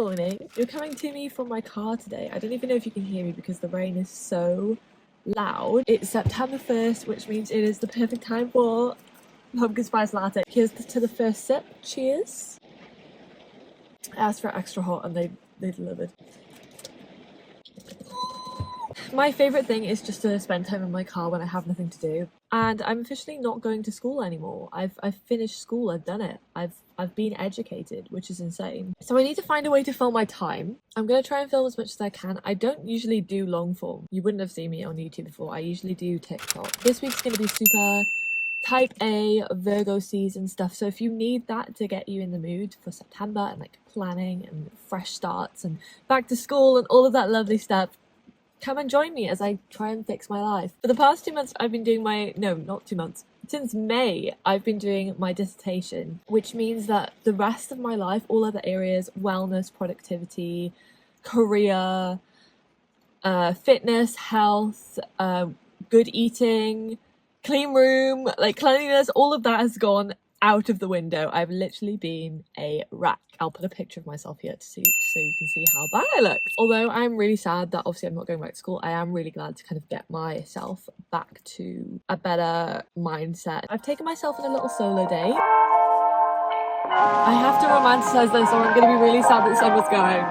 morning. You're coming to me from my car today. I don't even know if you can hear me because the rain is so loud. It's September 1st, which means it is the perfect time for pumpkin spice latte. Here's to the first sip. Cheers. I asked for extra hot and they delivered. My favourite thing is just to spend time in my car when I have nothing to do. And I'm officially not going to school anymore. I've finished school, I've done it. I've been educated, which is insane. So I need to find a way to fill my time. I'm going to try and film as much as I can. I don't usually do long form. You wouldn't have seen me on YouTube before. I usually do TikTok. This week's going to be super type A, Virgo season stuff. So if you need that to get you in the mood for September and like planning and fresh starts and back to school and all of that lovely stuff, come and join me as I try and fix my life. For the past 2 months, I've been doing not 2 months. Since May, I've been doing my dissertation, which means that the rest of my life, all other areas, wellness, productivity, career, fitness, health, good eating, clean room, like cleanliness, all of that has gone out of the window. I've literally been a wreck. I'll put a picture of myself here to see, so you can see how bad I look. Although I'm really sad that obviously I'm not going back to school, I am really glad to kind of get myself back to a better mindset. I've taken myself on a little solo day. I have to romanticize this or I'm going to be really sad that the sun was going.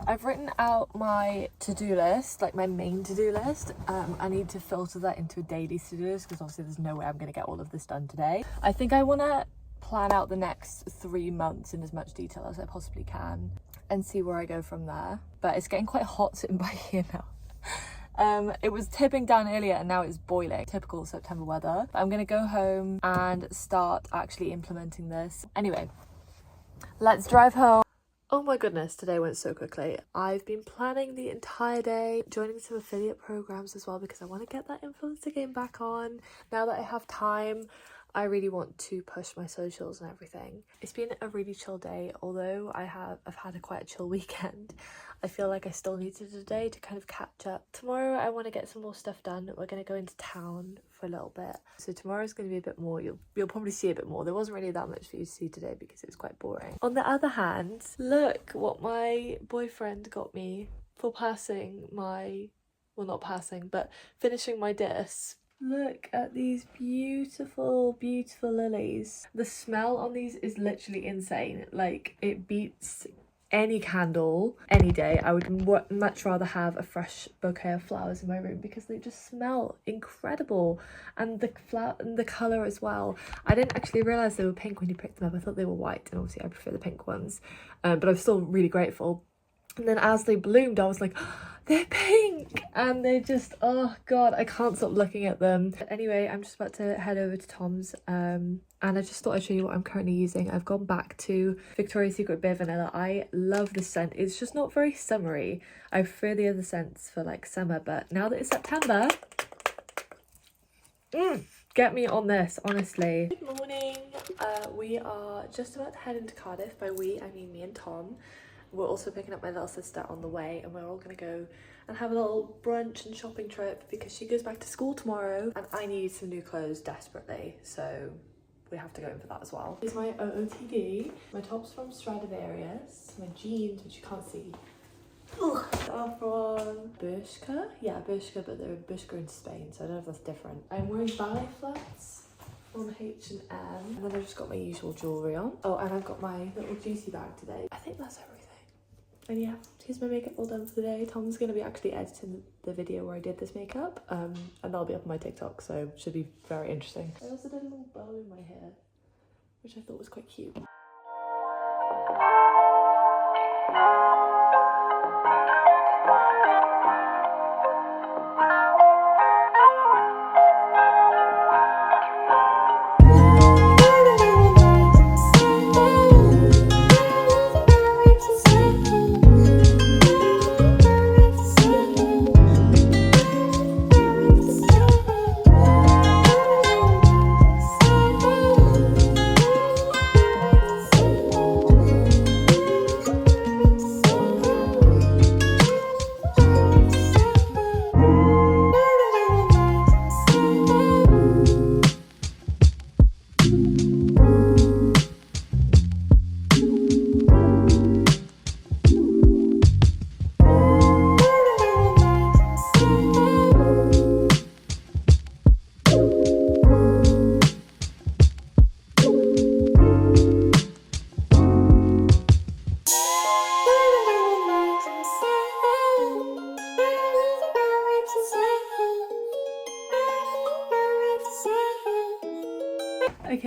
I've written out my to-do list, like my main to-do list. I need to filter that into a daily to-do list because obviously there's no way I'm going to get all of this done today. I think I want to plan out the next 3 months in as much detail as I possibly can and see where I go from there. But it's getting quite hot sitting by here now. It was tipping down earlier and now it's boiling. Typical September weather. But I'm going to go home and start actually implementing this. Anyway, let's drive home. Oh my goodness, today went so quickly. I've been planning the entire day, joining some affiliate programs as well because I want to get that influencer game back on. Now that I have time, I really want to push my socials and everything. It's been a really chill day, although I've had quite a chill weekend. I feel like I still needed a day to kind of catch up. Tomorrow I want to get some more stuff done. We're going to go into town for a little bit. So tomorrow's going to be a bit more, you'll probably see a bit more. There wasn't really that much for you to see today because it was quite boring. On the other hand, look what my boyfriend got me for passing my, well not passing, but finishing my diss. Look at these beautiful, beautiful lilies. The smell on these is literally insane. Like, it beats any candle any day. I would much rather have a fresh bouquet of flowers in my room because they just smell incredible. And the colour as well. I didn't actually realise they were pink when you picked them up. I thought they were white, and obviously I prefer the pink ones. But I'm still really grateful. And then as they bloomed, I was like, oh, they're pink! And they just, oh god, I can't stop looking at them. But anyway, I'm just about to head over to Tom's. And I just thought I'd show you what I'm currently using. I've gone back to Victoria's Secret Bare Vanilla. I love this scent. It's just not very summery. I prefer the other scents for like summer, but now that it's September, get me on this, honestly. Good morning. We are just about to head into Cardiff. By we, I mean me and Tom. We're also picking up my little sister on the way, and we're all going to go and have a little brunch and shopping trip because she goes back to school tomorrow and I need some new clothes desperately, so we have to go in for that as well. Here's my OOTD. My top's from Stradivarius. My jeans, which you can't see, are from Bershka. Yeah, Bershka, but they're Bershka in Spain, so I don't know if that's different. I'm wearing ballet flats from H&M, and then I've just got my usual jewellery on. Oh, and I've got my little juicy bag today. I think that's everything. And yeah, here's my makeup all done for the day. Tom's going to be actually editing the video where I did this makeup, and that'll be up on my TikTok, so should be very interesting. I also did a little bow in my hair, which I thought was quite cute.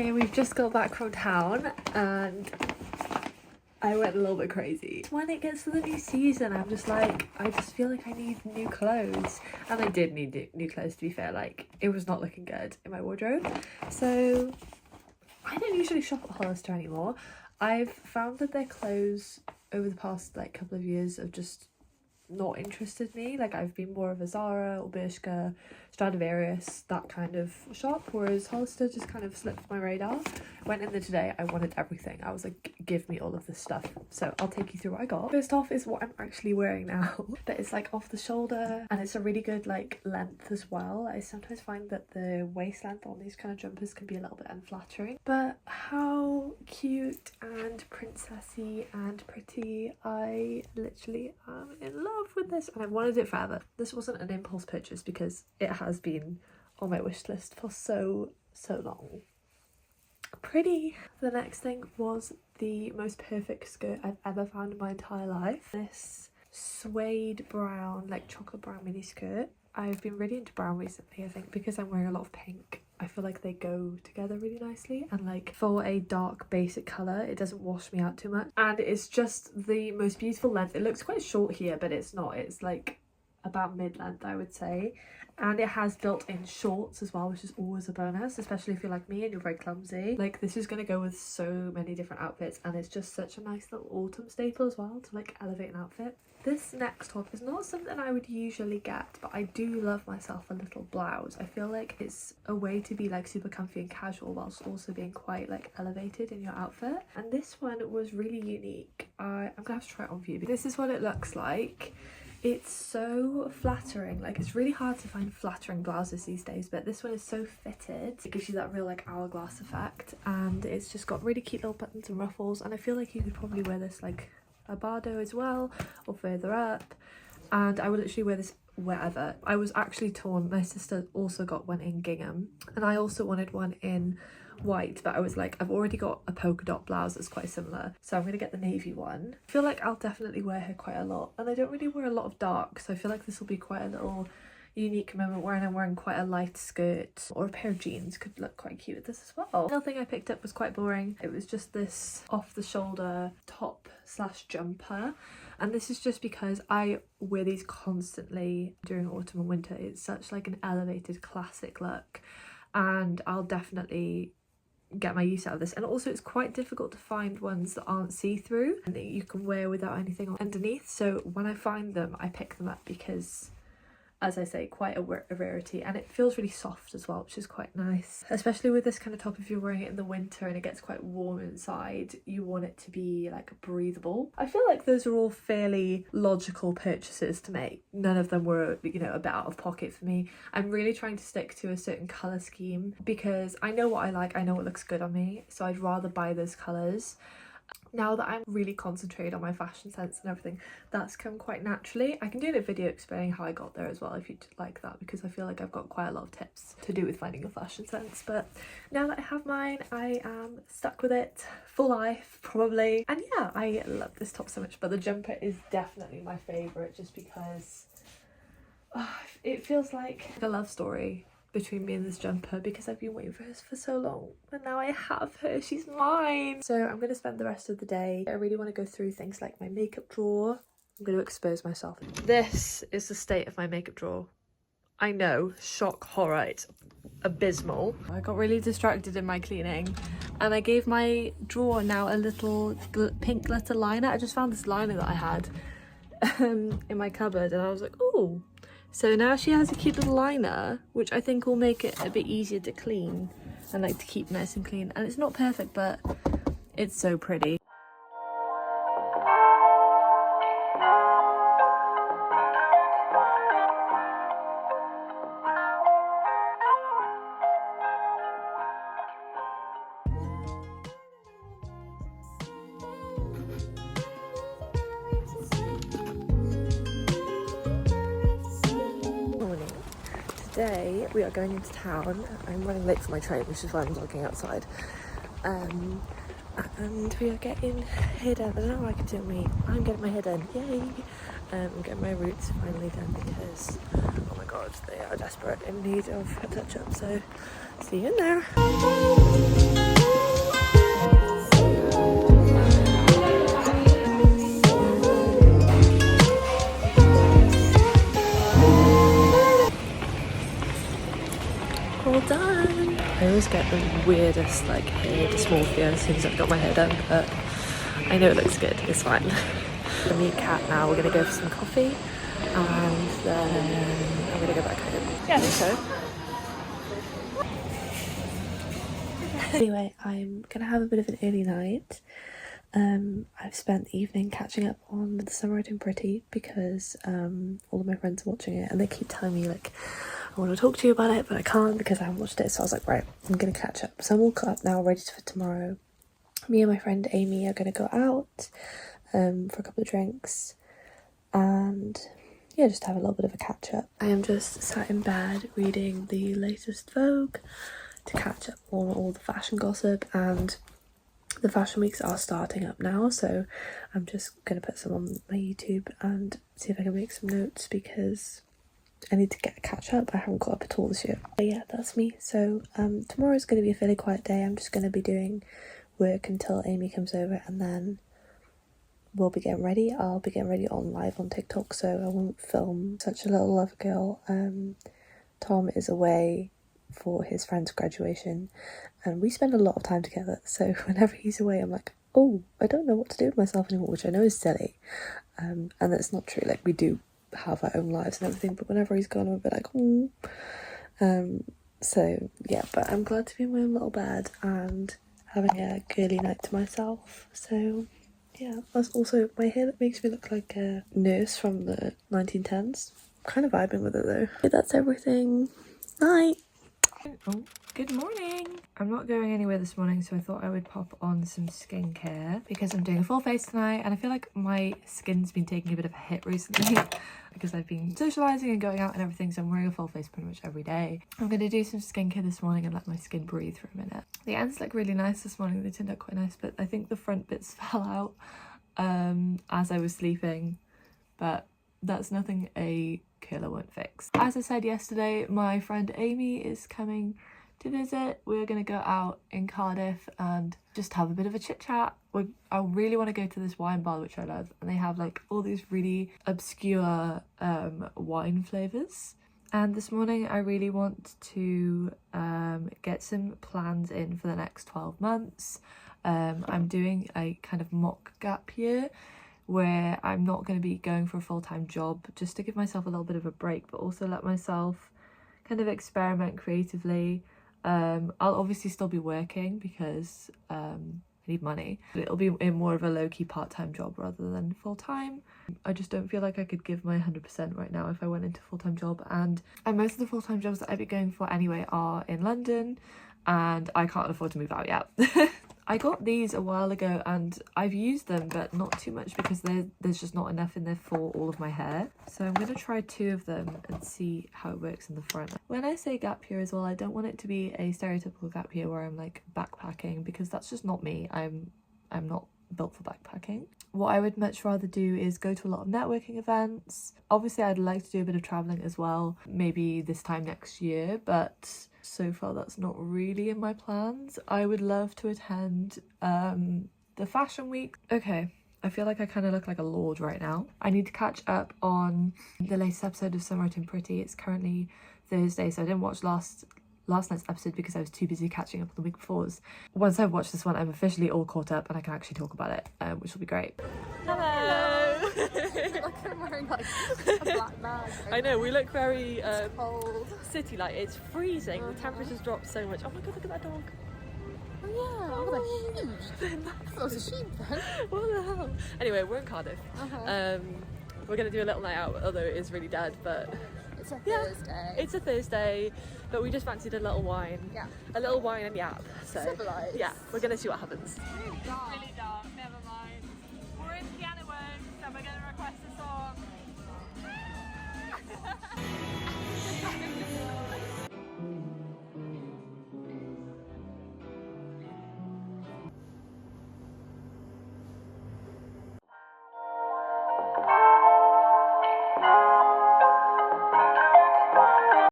Okay, we've just got back from town and I went a little bit crazy. When it gets to the new season, I'm just like, I just feel like I need new clothes. And I did need new clothes, to be fair. Like, it was not looking good in my wardrobe. So I don't usually shop at Hollister anymore. I've found that their clothes over the past like couple of years have just not interested me. Like, I've been more of a Zara or Bershka, Stradivarius, that kind of shop, whereas Hollister just kind of slipped my radar. Went in there today, I wanted everything. I was like, give me all of this stuff. So I'll take you through what I got. First off is what I'm actually wearing now. That is like off the shoulder and it's a really good like length as well. I sometimes find that the waist length on these kind of jumpers can be a little bit unflattering, but how cute and princessy and pretty. I literally am in love with this and I've wanted it forever. This wasn't an impulse purchase because it has been on my wish list for so long. Pretty. The next thing was the most perfect skirt I've ever found in my entire life. This suede brown, like chocolate brown mini skirt. I've been really into brown recently, I think because I'm wearing a lot of pink. I feel like they go together really nicely, and like for a dark basic colour it doesn't wash me out too much, and it's just the most beautiful length. It looks quite short here but it's not, it's like about mid-length I would say, and it has built-in shorts as well, which is always a bonus, especially if you're like me and you're very clumsy. Like, this is gonna go with so many different outfits, and it's just such a nice little autumn staple as well to like elevate an outfit. This next top is not something I would usually get, but I do love myself a little blouse. I feel like it's a way to be like super comfy and casual whilst also being quite like elevated in your outfit, and this one was really unique. I'm gonna have to try it on for you. This is what it looks like. It's so flattering. Like, it's really hard to find flattering blouses these days, but this one is so fitted. It gives you that real like hourglass effect, and it's just got really cute little buttons and ruffles, and I feel like you could probably wear this like a bardo as well or further up, and I would literally wear this wherever. I was actually torn. My sister also got one in gingham and I also wanted one in white, but I was like, I've already got a polka dot blouse that's quite similar, so I'm gonna get the navy one. I feel like I'll definitely wear her quite a lot, and I don't really wear a lot of dark, so I feel like this will be quite a little unique moment where I'm wearing quite a light skirt, or a pair of jeans could look quite cute with this as well. Another thing I picked up was quite boring. It was just this off the shoulder top slash jumper, and this is just because I wear these constantly during autumn and winter. It's such like an elevated classic look, and I'll definitely get my use out of this. And also it's quite difficult to find ones that aren't see-through and that you can wear without anything underneath, so when I find them I pick them up because, as I say, quite a rarity, and it feels really soft as well, which is quite nice. Especially with this kind of top, if you're wearing it in the winter and it gets quite warm inside, you want it to be like breathable. I feel like those are all fairly logical purchases to make. None of them were, you know, a bit out of pocket for me. I'm really trying to stick to a certain colour scheme because I know what I like, I know what looks good on me, so I'd rather buy those colours. Now that I'm really concentrated on my fashion sense and everything, that's come quite naturally. I can do a video explaining how I got there as well if you'd like that, because I feel like I've got quite a lot of tips to do with finding a fashion sense. But now that I have mine, I am stuck with it for life probably. And yeah, I love this top so much, but the jumper is definitely my favourite just because it feels like a love story between me and this jumper, because I've been waiting for her for so long and now I have her, she's mine. So I'm going to spend the rest of the day, I really want to go through things like my makeup drawer. I'm going to expose myself. This is the state of my makeup drawer. I know, shock, horror, it's abysmal. I got really distracted in my cleaning and I gave my drawer now a little pink glitter liner. I just found this liner that I had in my cupboard and I was like, oh. So now she has a cute little liner, which I think will make it a bit easier to clean and like to keep nice and clean. And it's not perfect, but it's so pretty. Today we are going into town. I'm running late for my train, which is why I'm vlogging outside. And we are getting hair done. I don't know how I can do me. I'm getting my hair done. Yay! I'm getting my roots finally done because, oh my god, they are desperate in need of a touch up. So see you in there. weirdest like hair dysmorphia as soon as I've got my hair done, but I know it looks good, it's fine. I'm gonna meet Kat now, we're gonna go for some coffee and then I'm gonna go back home. Yeah, I think so. Anyway, I'm gonna have a bit of an early night. I've spent the evening catching up on The Summer Writing Pretty because all of my friends are watching it and they keep telling me like I want to talk to you about it but I can't because I haven't watched it, so I was like, right, I'm gonna catch up. So I'm all caught up now, ready for tomorrow. Me and my friend Amy are gonna go out for a couple of drinks and yeah, just have a little bit of a catch up. I am just sat in bed reading the latest Vogue to catch up on all the fashion gossip, and the fashion weeks are starting up now, so I'm just going to put some on my YouTube and see if I can make some notes because I need to catch up. I haven't caught up at all this year. But yeah, that's me. So tomorrow's going to be a fairly quiet day. I'm just going to be doing work until Amy comes over and then we'll be getting ready. I'll be getting ready on live on TikTok, so I won't film Such a Little Love Girl. Tom is away for his friend's graduation and we spend a lot of time together, so whenever he's away I'm like, oh, I don't know what to do with myself anymore, which I know is silly, and that's not true. Like, we do have our own lives and everything, but whenever he's gone I'm a bit like, so yeah, but I'm glad to be in my own little bed and having a girly night to myself. So yeah, that's also my hair that makes me look like a nurse from the 1910s. I'm kind of vibing with it though. Okay, that's everything. Night. Oh, good morning. I'm not going anywhere this morning, so I thought I would pop on some skincare because I'm doing a full face tonight and I feel like my skin's been taking a bit of a hit recently because I've been socialising and going out and everything, so I'm wearing a full face pretty much every day. I'm going to do some skincare this morning and let my skin breathe for a minute. The ends look really nice this morning, they turned out quite nice, but I think the front bits fell out as I was sleeping, but that's nothing a curler won't fix. As I said yesterday, my friend Amy is coming to visit. We're gonna go out in Cardiff and just have a bit of a chit chat. I really want to go to this wine bar which I love, and they have like all these really obscure wine flavours. And this morning I really want to get some plans in for the next 12 months. I'm doing a kind of mock gap year where I'm not going to be going for a full-time job, just to give myself a little bit of a break, but also let myself kind of experiment creatively. I'll obviously still be working because I need money, but it'll be in more of a low-key part-time job rather than full-time. I just don't feel like I could give my 100% right now if I went into a full-time job, and most of the full-time jobs that I'd be going for anyway are in London, and I can't afford to move out yet. I got these a while ago and I've used them, but not too much because there's just not enough in there for all of my hair. So I'm going to try 2 of them and see how it works in the front. When I say gap year as well, I don't want it to be a stereotypical gap year where I'm like backpacking, because that's just not me. I'm not built for backpacking. What I would much rather do is go to a lot of networking events. Obviously I'd like to do a bit of traveling as well, maybe this time next year, but so far that's not really in my plans. I would love to attend the fashion week. Okay, I feel like I kind of look like a lord right now. I need to catch up on the latest episode of Summer Writing Pretty. It's currently Thursday, so I didn't watch last night's episode because I was too busy catching up on the week before's. Once I've watched this one, I'm officially all caught up and I can actually talk about it, which will be great. Hello! Like I'm wearing like a black bag. I know, we look very Cold. city like. It's freezing. The temperature's dropped so much. Oh my god, look at that dog. Oh yeah, oh, they're huge. That was a sheep then. What the hell? Anyway, we're in Cardiff. We're gonna do a little night out, although it is really dead, but it's a Thursday. It's a Thursday, but we just fancied a little wine. Yeah. A little wine and yap. So civilised. yeah, we're gonna see what happens. Really dark, never mind.